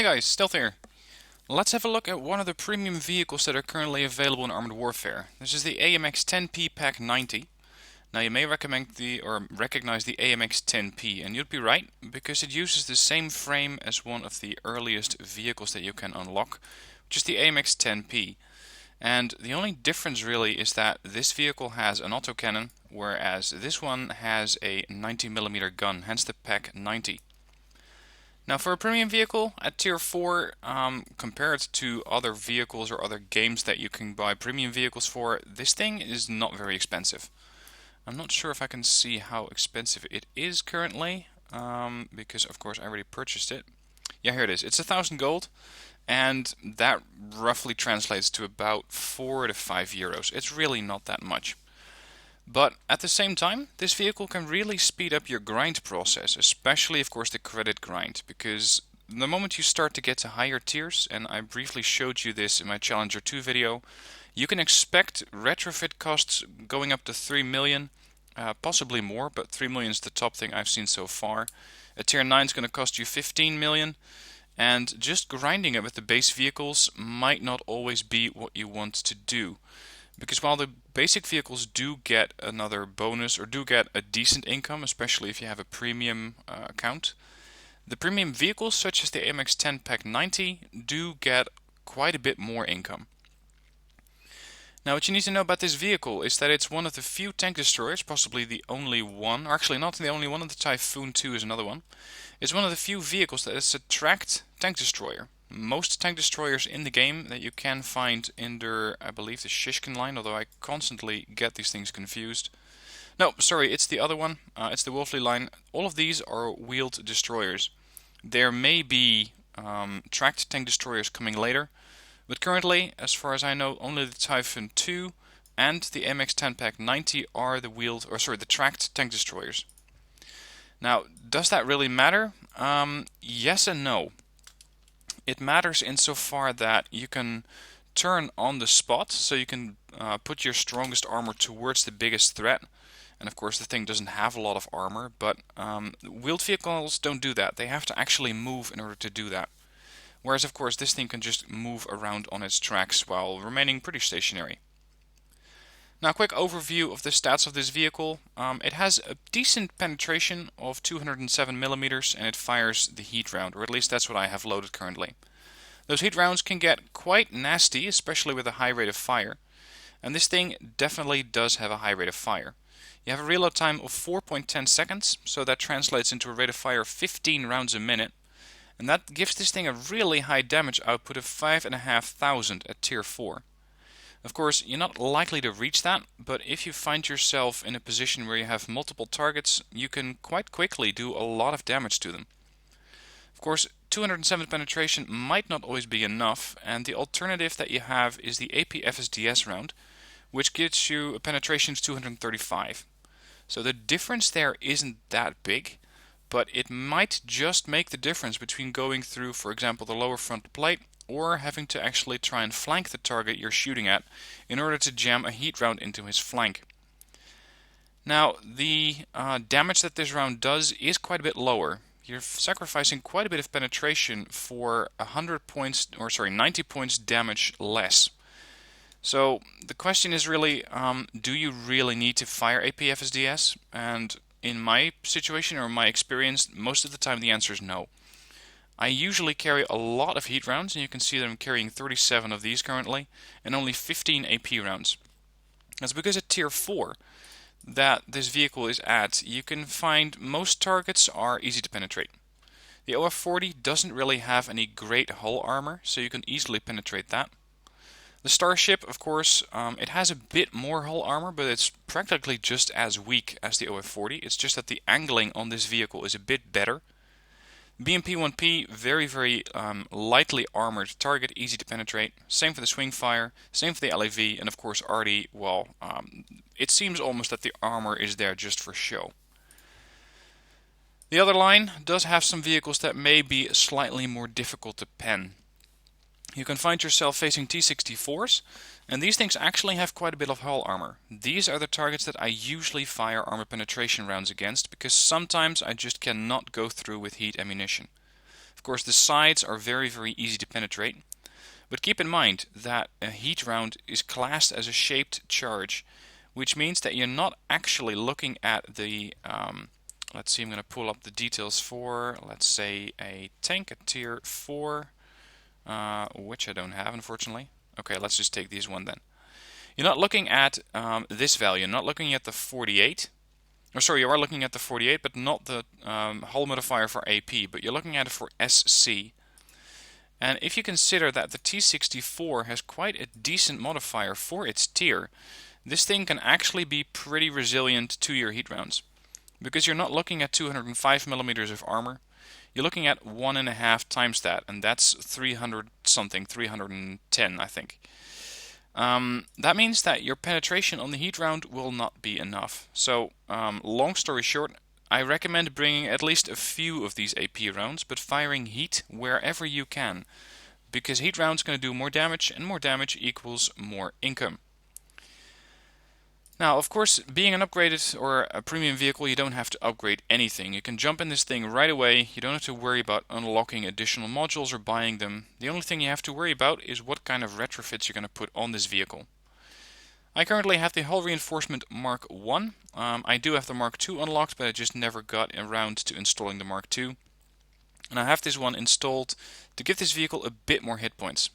Hi guys, Stealth here. Let's have a look at one of the premium vehicles that are currently available in Armored Warfare. This is the AMX 10P Pack 90. Now you may recognize the AMX 10P, and you'd be right, because it uses the same frame as one of the earliest vehicles that you can unlock, which is the AMX 10P. And the only difference really is that this vehicle has an autocannon, whereas this one has a 90mm gun, hence the Pack 90. Now for a premium vehicle at tier 4, compared to other vehicles or other games that you can buy premium vehicles for, this thing is not very expensive. I'm not sure if I can see how expensive it is currently, because of course I already purchased it. Yeah, here it is. It's 1,000 gold, and that roughly translates to about 4 to 5 euros. It's really not that much. But at the same time, this vehicle can really speed up your grind process, especially of course the credit grind, because the moment you start to get to higher tiers, and I briefly showed you this in my Challenger 2 video, you can expect retrofit costs going up to 3 million, possibly more, but 3 million is the top thing I've seen so far. A tier 9 is going to cost you 15 million, and just grinding it with the base vehicles might not always be what you want to do. Because while the basic vehicles do get another bonus or do get a decent income, especially if you have a premium account, the premium vehicles such as the AMX 10 Pack 90 do get quite a bit more income. Now what you need to know about this vehicle is that it's one of the few tank destroyers, possibly the only one, or actually not the only one, the Typhoon 2 is another one. It's one of the few vehicles that is a tracked tank destroyer. Most tank destroyers in the game that you can find under, I believe, the Shishkin line, although I constantly get these things confused. No, sorry, it's the other one. It's the Wolfley line. All of these are wheeled destroyers. There may be tracked tank destroyers coming later, but currently, as far as I know, only the Typhoon 2 and the MX 10 Pack 90 are the tracked tank destroyers. Now, does that really matter? Yes and no. It matters insofar that you can turn on the spot, so you can put your strongest armor towards the biggest threat. And of course the thing doesn't have a lot of armor, but wheeled vehicles don't do that. They have to actually move in order to do that. Whereas of course this thing can just move around on its tracks while remaining pretty stationary. Now a quick overview of the stats of this vehicle. It has a decent penetration of 207mm and it fires the heat round, or at least that's what I have loaded currently. Those heat rounds can get quite nasty, especially with a high rate of fire. And this thing definitely does have a high rate of fire. You have a reload time of 4.10 seconds, so that translates into a rate of fire of 15 rounds a minute. And that gives this thing a really high damage output of 5,500 at tier 4. Of course, you're not likely to reach that, but if you find yourself in a position where you have multiple targets, you can quite quickly do a lot of damage to them. Of course, 207 penetration might not always be enough, and the alternative that you have is the AP FSDS round, which gives you a penetration of 235. So the difference there isn't that big, but it might just make the difference between going through, for example, the lower frontal plate, or having to actually try and flank the target you're shooting at in order to jam a heat round into his flank. Now, the damage that this round does is quite a bit lower. You're sacrificing quite a bit of penetration for 90 points damage less. So the question is really, do you really need to fire AP FSDS? And in my situation or my experience, most of the time the answer is no. I usually carry a lot of heat rounds, and you can see that I'm carrying 37 of these currently, and only 15 AP rounds. That's because at tier 4 that this vehicle is at, you can find most targets are easy to penetrate. The OF-40 doesn't really have any great hull armor, so you can easily penetrate that. The Starship, of course, it has a bit more hull armor, but it's practically just as weak as the OF-40. It's just that the angling on this vehicle is a bit better. BMP-1P, very lightly armored target, easy to penetrate. Same for the Swingfire, same for the LAV, and of course Arty, well, it seems almost that the armor is there just for show. The other line does have some vehicles that may be slightly more difficult to pen. You can find yourself facing T-64s, and these things actually have quite a bit of hull armor. These are the targets that I usually fire armor penetration rounds against, because sometimes I just cannot go through with heat ammunition. Of course, the sides are very, very easy to penetrate. But keep in mind that a heat round is classed as a shaped charge, which means that you're not actually looking at the, let's see, I'm going to pull up the details for, let's say, a tank, a tier 4, which I don't have, unfortunately. Okay, let's just take these one then. You're not looking at this value, you're not looking at the 48. Or sorry, you are looking at the 48, but not the hull modifier for AP, but you're looking at it for SC. And if you consider that the T64 has quite a decent modifier for its tier, this thing can actually be pretty resilient to your heat rounds. Because you're not looking at 205 millimeters of armor, you're looking at 1.5 times that, and that's 300 something, 310 I think. That means that your penetration on the heat round will not be enough. So, long story short, I recommend bringing at least a few of these AP rounds, but firing heat wherever you can, because heat rounds going to do more damage, and more damage equals more income. Now, of course, being an upgraded or a premium vehicle, you don't have to upgrade anything. You can jump in this thing right away. You don't have to worry about unlocking additional modules or buying them. The only thing you have to worry about is what kind of retrofits you're going to put on this vehicle. I currently have the hull reinforcement Mark 1. I do have the Mark 2 unlocked, but I just never got around to installing the Mark 2. And I have this one installed to give this vehicle a bit more hit points.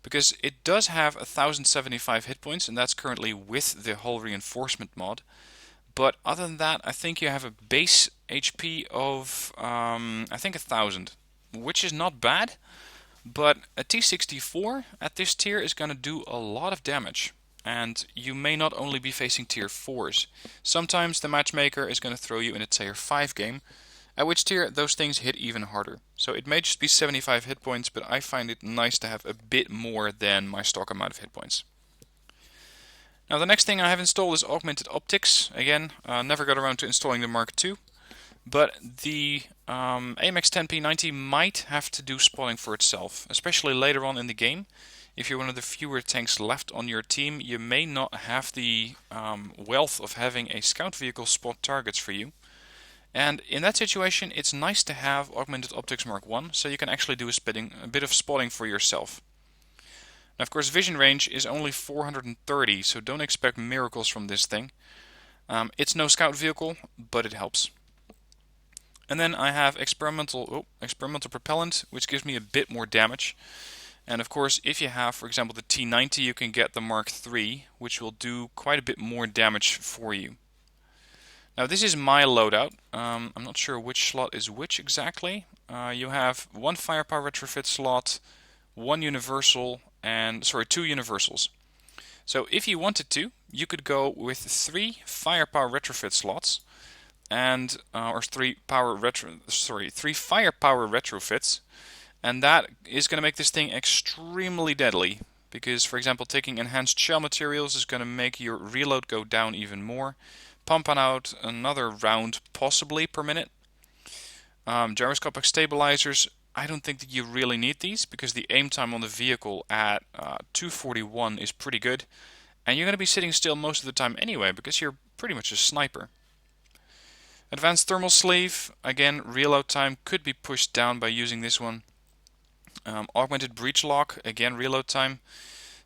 Because it does have 1075 hit points, and that's currently with the hull reinforcement mod. But other than that, I think you have a base HP of, I think 1000, which is not bad. But a T64 at this tier is going to do a lot of damage. And you may not only be facing tier 4s. Sometimes the matchmaker is going to throw you in a tier 5 game, at which tier those things hit even harder. So it may just be 75 hit points, but I find it nice to have a bit more than my stock amount of hit points. Now the next thing I have installed is augmented optics. Again, never got around to installing the Mark II. But the AMX 10P 90 might have to do spotting for itself, especially later on in the game. If you're one of the fewer tanks left on your team, you may not have the wealth of having a scout vehicle spot targets for you. And in that situation, it's nice to have Augmented Optics Mark 1, so you can actually do a bit of spotting for yourself. Now, of course, vision range is only 430, so don't expect miracles from this thing. It's no scout vehicle, but it helps. And then I have experimental propellant, which gives me a bit more damage. And of course, if you have, for example, the T90, you can get the Mark III, which will do quite a bit more damage for you. Now this is my loadout. I'm not sure which slot is which exactly. You have one firepower retrofit slot, one universal, and two universals. So if you wanted to, you could go with 3 firepower retrofit slots, and three firepower retrofits, and that is going to make this thing extremely deadly. Because, for example, taking enhanced shell materials is going to make your reload go down even more. Pumping out another round possibly per minute. Gyroscopic stabilizers, I don't think that you really need these because the aim time on the vehicle at 241 is pretty good. And you're going to be sitting still most of the time anyway because you're pretty much a sniper. Advanced thermal sleeve, again, reload time could be pushed down by using this one. Augmented breech lock, again, reload time.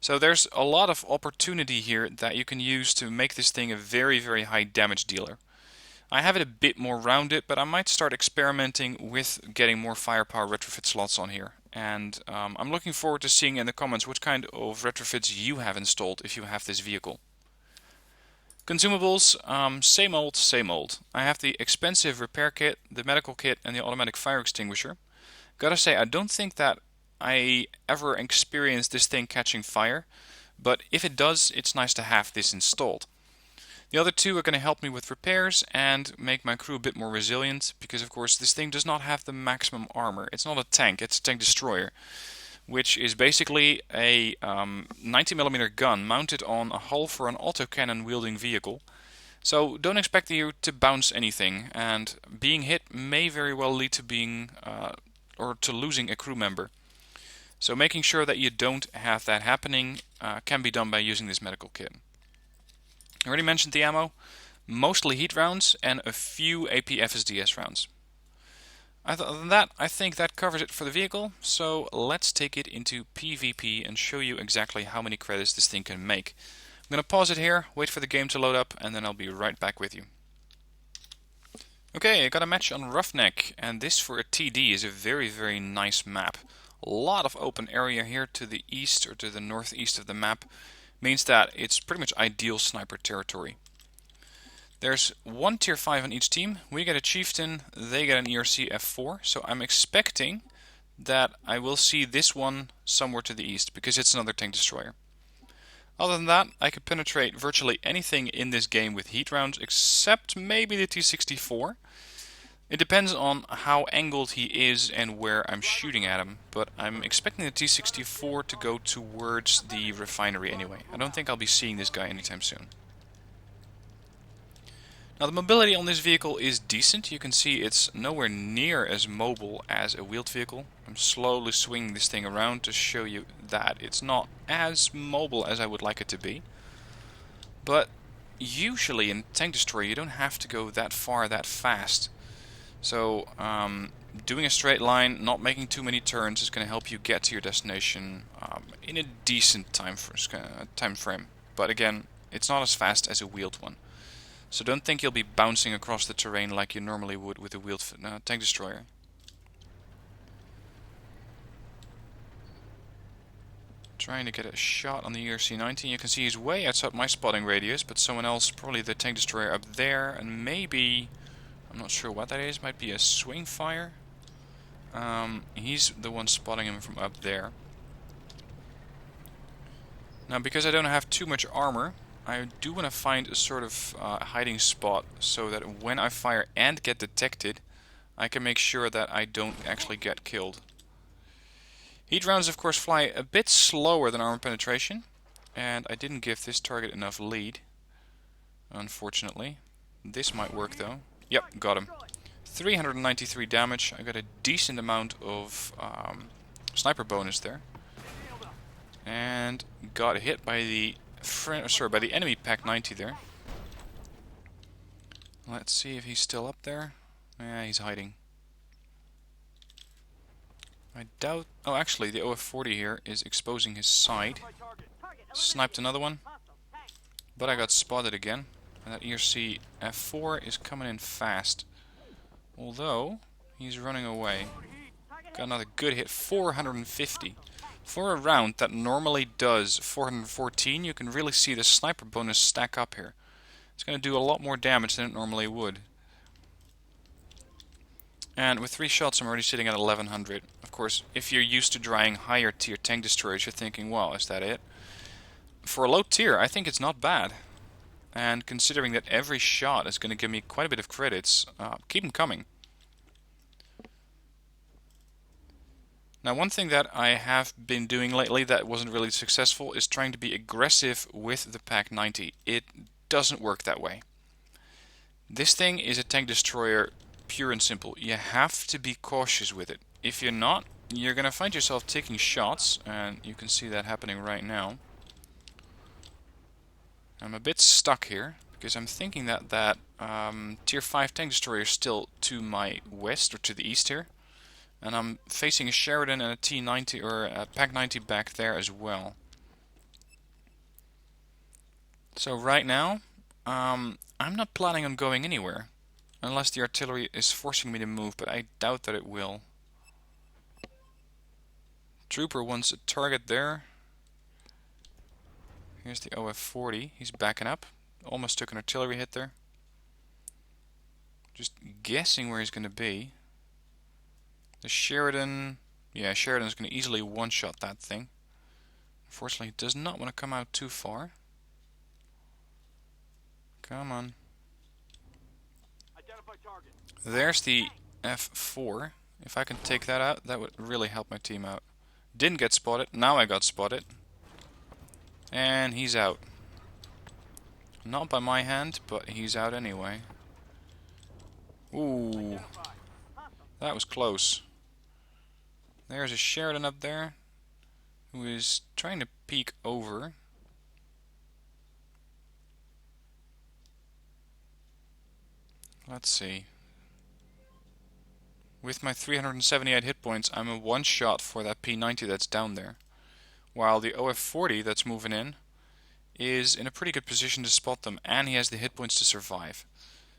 So there's a lot of opportunity here that you can use to make this thing a very, very high damage dealer. I have it a bit more rounded, but I might start experimenting with getting more firepower retrofit slots on here. And I'm looking forward to seeing in the comments what kind of retrofits you have installed if you have this vehicle. Consumables, same old, same old. I have the expensive repair kit, the medical kit, and the automatic fire extinguisher. Gotta say, I don't think that I ever experienced this thing catching fire, but if it does, it's nice to have this installed. The other two are going to help me with repairs and make my crew a bit more resilient, because of course this thing does not have the maximum armor. It's not a tank, it's a tank destroyer, which is basically a 90mm gun mounted on a hull for an autocannon wielding vehicle. So don't expect you to bounce anything, and being hit may very well lead to to losing a crew member. So making sure that you don't have that happening can be done by using this medical kit. I already mentioned the ammo, mostly heat rounds and a few AP FSDS rounds. Other than that, I think that covers it for the vehicle, so let's take it into PvP and show you exactly how many credits this thing can make. I'm going to pause it here, wait for the game to load up, and then I'll be right back with you. Okay, I got a match on Roughneck, and this for a TD is a very nice map. A lot of open area here to the east or to the northeast of the map means that it's pretty much ideal sniper territory. There's one tier 5 on each team. We get a chieftain, they get an ERC F4, so I'm expecting that I will see this one somewhere to the east because it's another tank destroyer. Other than that, I can penetrate virtually anything in this game with heat rounds except maybe the T-64. It depends on how angled he is and where I'm shooting at him, but I'm expecting the T-64 to go towards the refinery anyway. I don't think I'll be seeing this guy anytime soon. Now the mobility on this vehicle is decent. You can see it's nowhere near as mobile as a wheeled vehicle. I'm slowly swinging this thing around to show you that it's not as mobile as I would like it to be. But usually in tank destroyer you don't have to go that far that fast. So doing a straight line, not making too many turns is going to help you get to your destination in a decent time frame. But again, it's not as fast as a wheeled one. So don't think you'll be bouncing across the terrain like you normally would with a wheeled tank destroyer. Trying to get a shot on the ERC-19. You can see he's way outside my spotting radius, but someone else, probably the tank destroyer up there, and maybe, I'm not sure what that is, might be a swing fire. He's the one spotting him from up there. Now because I don't have too much armor, I do want to find a sort of hiding spot so that when I fire and get detected, I can make sure that I don't actually get killed. Heat rounds of course fly a bit slower than armor penetration, and I didn't give this target enough lead, unfortunately. This might work though. Yep, got him. 393 damage. I got a decent amount of sniper bonus there. And got hit by the enemy Pack 90 there. Let's see if he's still up there. Yeah, he's hiding. I doubt... Oh, actually, the OF-40 here is exposing his side. Sniped another one. But I got spotted again. And that ERC F4 is coming in fast. Although, he's running away. Got another good hit. 450. For a round that normally does 414, you can really see the sniper bonus stack up here. It's going to do a lot more damage than it normally would. And with 3 shots I'm already sitting at 1100. Of course, if you're used to drying higher tier tank destroyers, you're thinking, well, is that it? For a low tier, I think it's not bad. And considering that every shot is going to give me quite a bit of credits, keep them coming. Now one thing that I have been doing lately that wasn't really successful is trying to be aggressive with the Pack 90. It doesn't work that way. This thing is a tank destroyer, pure and simple. You have to be cautious with it. If you're not, you're going to find yourself taking shots, and you can see that happening right now. I'm a bit stuck here, because I'm thinking that tier 5 tank destroyer is still to my west, or to the east here. And I'm facing a Sheridan and a T90 or a Pack 90 back there as well. So right now, I'm not planning on going anywhere. Unless the artillery is forcing me to move, but I doubt that it will. Trooper wants a target there. Here's the OF-40. He's backing up. Almost took an artillery hit there. Just guessing where he's going to be. The Sheridan... Yeah, Sheridan's going to easily one-shot that thing. Unfortunately, he does not want to come out too far. Come on. There's the F4. If I can take that out, that would really help my team out. Didn't get spotted. Now I got spotted. And he's out. Not by my hand, but he's out anyway. Ooh. That was close. There's a Sheridan up there who is trying to peek over. Let's see. With my 378 hit points, I'm a one shot for that P90 that's down there. While the OF40 that's moving in is in a pretty good position to spot them, and he has the hit points to survive.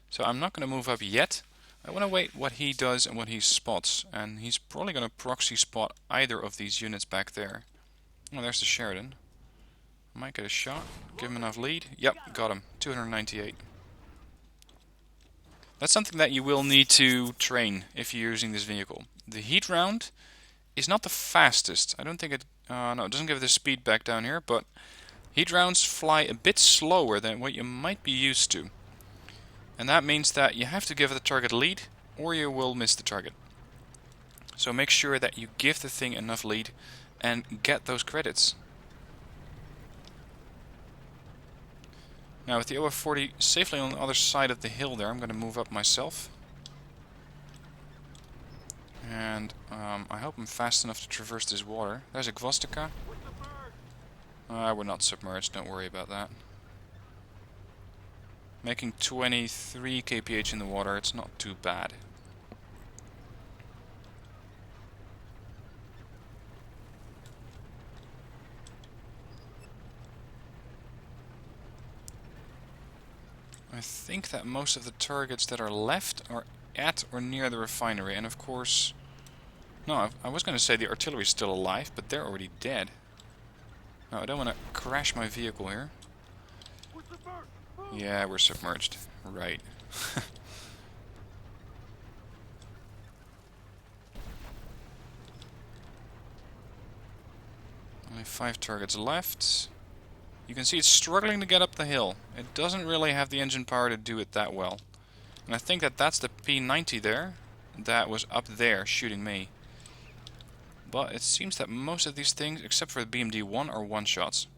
So I'm not going to move up yet. I want to wait what he does and what he spots, and he's probably going to proxy spot either of these units back there. Oh, there's the Sheridan. Might get a shot. Give him enough lead. Yep, got him. 298. That's something that you will need to train if you're using this vehicle. The heat round is not the fastest. I don't think it... no, it doesn't give the speed back down here, but heat rounds fly a bit slower than what you might be used to. And that means that you have to give the target lead, or you will miss the target. So make sure that you give the thing enough lead and get those credits. Now with the OF40 safely on the other side of the hill there, I'm going to move up myself. And I hope I'm fast enough to traverse this water. There's a Gvostica. We're not submerged, don't worry about that. Making 23 kph in the water, it's not too bad. I think that most of the targets that are left are at or near the refinery, and of course... No, I was going to say the artillery is still alive, but they're already dead. No, I don't want to crash my vehicle here. Yeah, we're submerged. Right. Only 5 targets left. You can see it's struggling to get up the hill. It doesn't really have the engine power to do it that well. And I think that that's the P90 there that was up there shooting me. But it seems that most of these things, except for the BMD-1, are one-shots.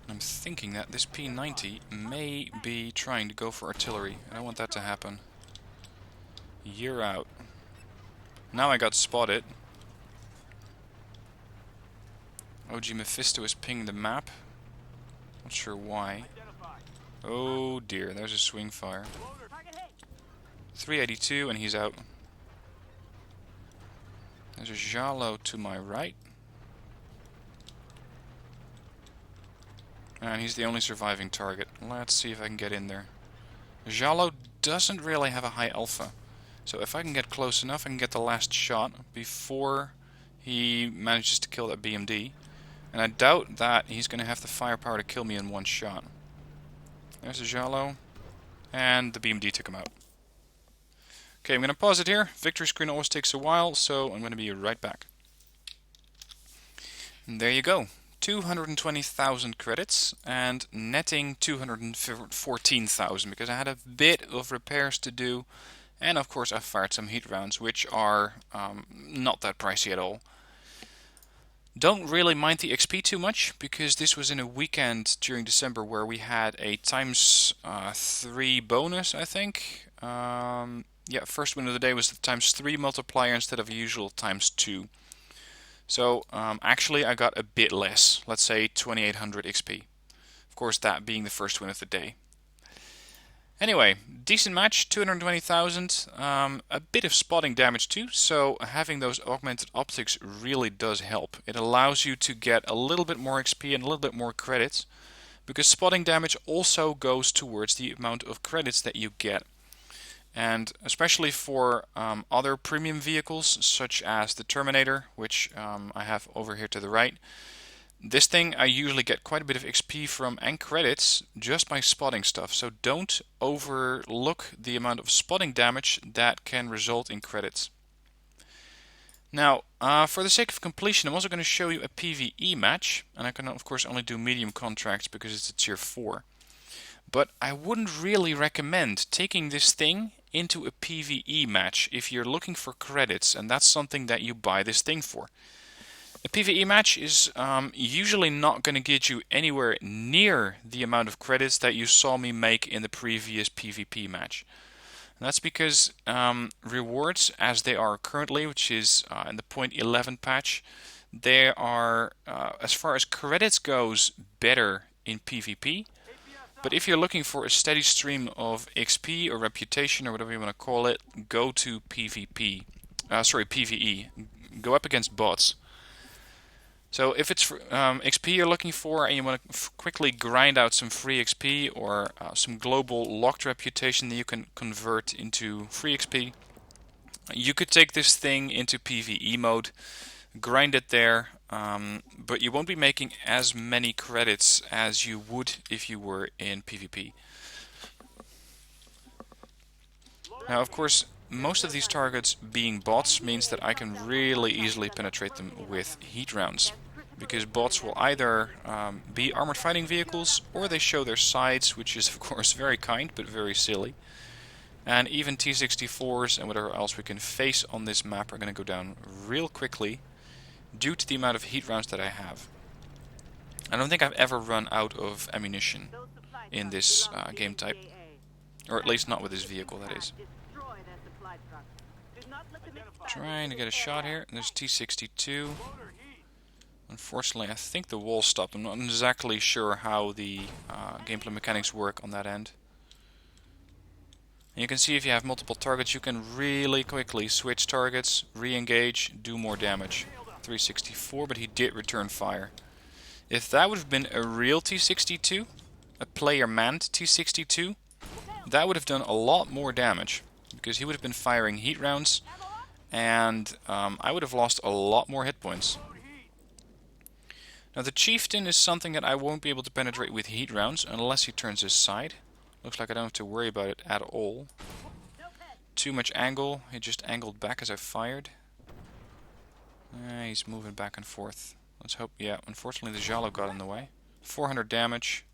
I'm thinking that this P90 may be trying to go for artillery. I don't want that to happen. You're out. Now I got spotted. OG Mephisto is pinging the map. Not sure why. Oh dear, there's a swing fire. 382 and he's out. There's a Zhalo to my right. And he's the only surviving target. Let's see if I can get in there. Zhalo doesn't really have a high alpha. So if I can get close enough, I can get the last shot before he manages to kill that BMD. And I doubt that he's going to have the firepower to kill me in one shot. There's a Zhalo. And the BMD took him out. Okay, I'm going to pause it here. Victory screen always takes a while, so I'm going to be right back. And there you go. 220,000 credits and netting 214,000 because I had a bit of repairs to do, and of course I fired some heat rounds, which are not that pricey at all. Don't really mind the XP too much because this was in a weekend during December where we had a ×3 bonus, I think. Yeah, first win of the day was the ×3 multiplier instead of a usual ×2. So actually I got a bit less, let's say 2800 XP. Of course that being the first win of the day. Anyway, decent match, 220,000, a bit of spotting damage too, so having those augmented optics really does help. It allows you to get a little bit more XP and a little bit more credits, because spotting damage also goes towards the amount of credits that you get. And especially for other premium vehicles, such as the Terminator, which I have over here to the right, this thing I usually get quite a bit of XP from and credits just by spotting stuff. So don't overlook the amount of spotting damage that can result in credits. Now, for the sake of completion, I'm also going to show you a PvE match. And I can of course only do medium contracts because it's a tier 4. But I wouldn't really recommend taking this thing into a PvE match if you're looking for credits, and that's something that you buy this thing for. A PvE match is usually not going to get you anywhere near the amount of credits that you saw me make in the previous PvP match. And that's because rewards, as they are currently, which is in the .11 patch, they are, as far as credits goes, better in PvP. But if you're looking for a steady stream of XP or reputation or whatever you want to call it, go to PvP. PvE. Go up against bots. So if it's XP you're looking for and you want to quickly grind out some free XP or some global locked reputation that you can convert into free XP, you could take this thing into PvE mode, grind it there, but you won't be making as many credits as you would if you were in PvP. Now, of course, most of these targets being bots means that I can really easily penetrate them with heat rounds. Because bots will either be armored fighting vehicles or they show their sides, which is of course very kind but very silly. And even T-64s and whatever else we can face on this map are going to go down real quickly due to the amount of heat rounds that I have. I don't think I've ever run out of ammunition in this game type. Or at least not with this vehicle, that is. Trying to get a shot here. There's T-62. Unfortunately, I think the wall stopped. I'm not exactly sure how the gameplay mechanics work on that end. And you can see if you have multiple targets, you can really quickly switch targets, re-engage, do more damage. 364, but he did return fire. If that would have been a real T-62, a player-manned T-62, that would have done a lot more damage. Because he would have been firing heat rounds, and I would have lost a lot more hit points. Now the Chieftain is something that I won't be able to penetrate with heat rounds unless he turns his side. Looks like I don't have to worry about it at all. Too much angle, he just angled back as I fired. He's moving back and forth. Let's hope, yeah, unfortunately the Zhalo got in the way. 400 damage.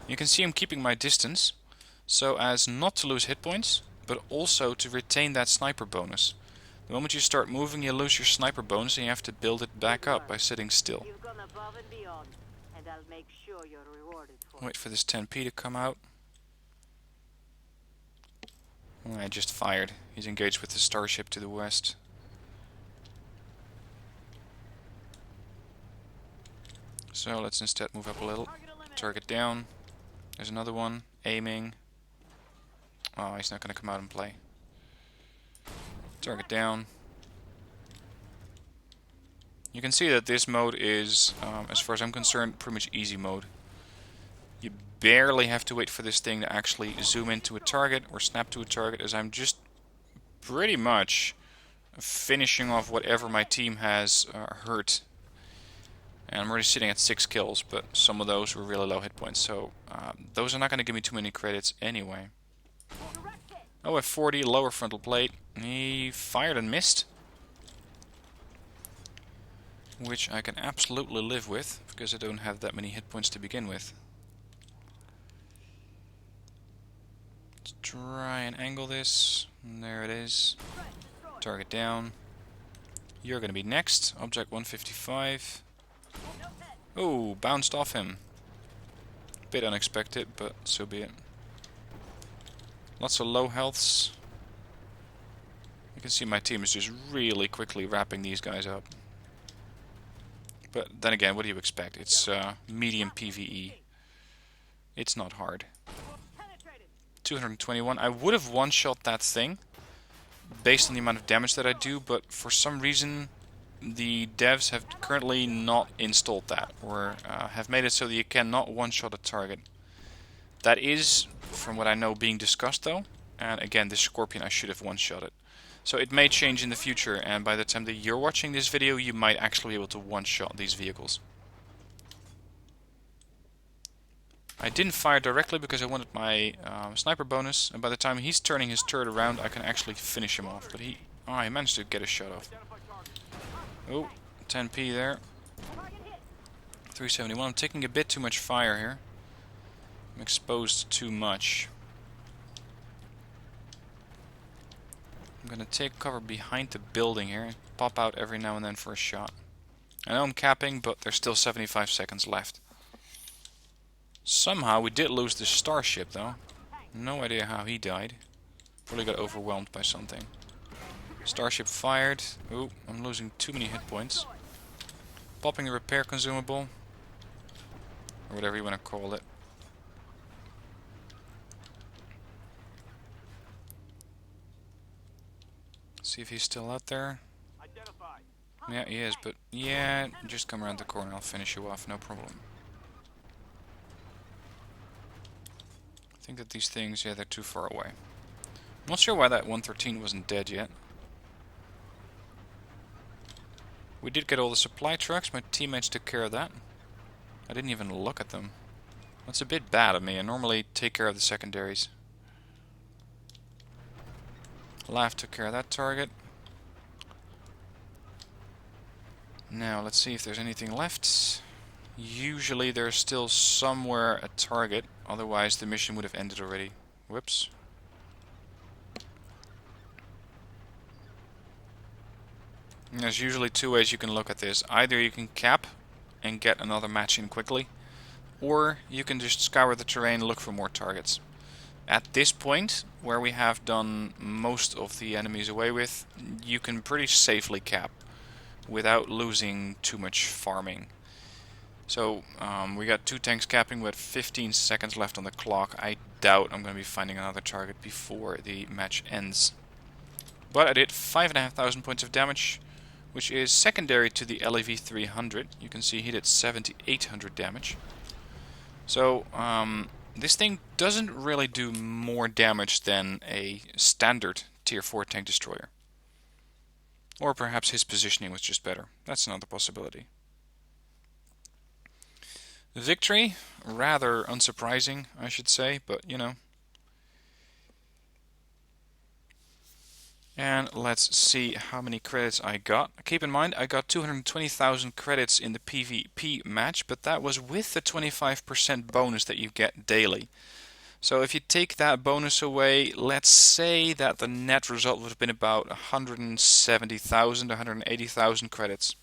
You can see I'm keeping my distance, so as not to lose hit points, but also to retain that sniper bonus. The moment you start moving, you lose your sniper bonus and you have to build it back up by sitting still. Wait for this 10P to come out. Oh, I just fired. He's engaged with the starship to the west. So let's instead move up a little. Target down. There's another one. Aiming. Oh, he's not going to come out and play. Target down. You can see that this mode is, as far as I'm concerned, pretty much easy mode. You barely have to wait for this thing to actually zoom into a target or snap to a target, as I'm just pretty much finishing off whatever my team has hurt. And I'm already sitting at 6 kills, but some of those were really low hit points, so those are not going to give me too many credits anyway. Oh, at 40, lower frontal plate. He fired and missed. Which I can absolutely live with, because I don't have that many hit points to begin with. Let's try and angle this. And there it is. Target down. You're going to be next. Object 155. Oh, bounced off him. Bit unexpected, but so be it. Lots of low healths. You can see my team is just really quickly wrapping these guys up. But then again, what do you expect? It's medium PvE. It's not hard. 221. I would have one-shot that thing based on the amount of damage that I do, but for some reason the devs have currently not installed that, or have made it so that you cannot one-shot a target. That is, from what I know, being discussed though. And again, this Scorpion I should have one-shot it. So it may change in the future, and by the time that you're watching this video, you might actually be able to one-shot these vehicles. I didn't fire directly because I wanted my sniper bonus, and by the time he's turning his turret around, I can actually finish him off. But he managed to get a shot off. Oh, 10P there. 371. I'm taking a bit too much fire here. I'm exposed too much. I'm gonna take cover behind the building here and pop out every now and then for a shot. I know I'm capping, but there's still 75 seconds left. Somehow we did lose the starship though. No idea how he died. Probably got overwhelmed by something. Starship fired. Oh, I'm losing too many hit points. Popping a repair consumable. or whatever you want to call it. See if he's still out there. Yeah, he is, but yeah, just come around the corner, I'll finish you off, no problem. I think that these things, yeah, they're too far away. I'm not sure why that 113 wasn't dead yet. We did get all the supply trucks, my teammates took care of that. I didn't even look at them. That's a bit bad of me, I normally take care of the secondaries. Laugh took care of that target. Now, let's see if there's anything left. Usually there's still somewhere a target, otherwise the mission would have ended already. Whoops. There's usually two ways you can look at this. Either you can cap and get another match in quickly, or you can just scour the terrain and look for more targets. At this point, where we have done most of the enemies away with, you can pretty safely cap without losing too much farming. So we got 2 tanks capping with 15 seconds left on the clock. I doubt I'm going to be finding another target before the match ends. But I did 5,500 points of damage, which is secondary to the LAV 300. You can see he did 7,800 damage. So this thing doesn't really do more damage than a standard tier 4 tank destroyer. Or perhaps his positioning was just better. That's another possibility. The victory, rather unsurprising, I should say, but you know. And let's see how many credits I got. Keep in mind, I got 220,000 credits in the PvP match, but that was with the 25% bonus that you get daily. So if you take that bonus away, let's say that the net result would have been about 170,000, 180,000 credits.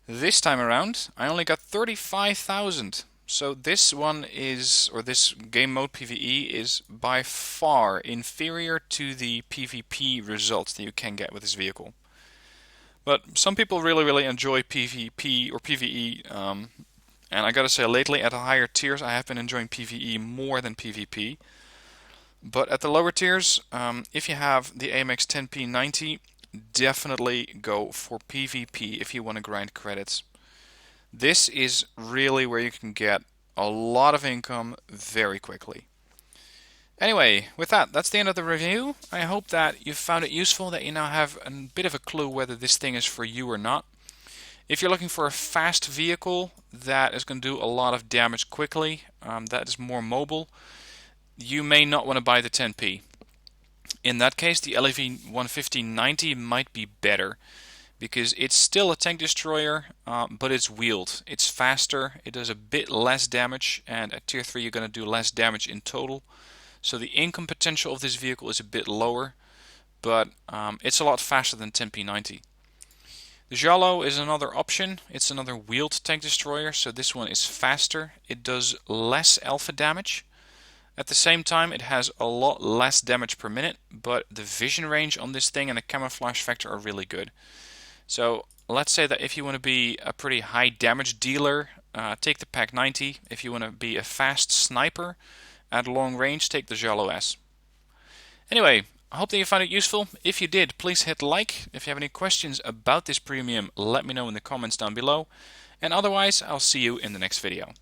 This time around, I only got 35,000. So this one is, or this game mode PvE is by far inferior to the PvP results that you can get with this vehicle. But some people really enjoy PvP or PvE, and I gotta say lately at the higher tiers I have been enjoying PvE more than PvP. But at the lower tiers, if you have the AMX 10P 90, definitely go for PvP if you want to grind credits. This is really where you can get a lot of income very quickly. Anyway, with that, that's the end of the review. I hope that you found it useful, that you now have a bit of a clue whether this thing is for you or not. If you're looking for a fast vehicle that is going to do a lot of damage quickly, that is more mobile, you may not want to buy the 10P. In that case, the LAV 150-90 might be better, because it's still a tank destroyer, but it's wheeled. It's faster, it does a bit less damage, and at tier 3 you're going to do less damage in total. So the income potential of this vehicle is a bit lower, but it's a lot faster than 10P90. The Zhalo is another option. It's another wheeled tank destroyer, so this one is faster. It does less alpha damage. At the same time, it has a lot less damage per minute, but the vision range on this thing and the camouflage factor are really good. So let's say that if you want to be a pretty high damage dealer, take the Pak 90. If you want to be a fast sniper at long range, take the Zhalo-S. Anyway, I hope that you found it useful. If you did, please hit like. If you have any questions about this premium, let me know in the comments down below. And otherwise, I'll see you in the next video.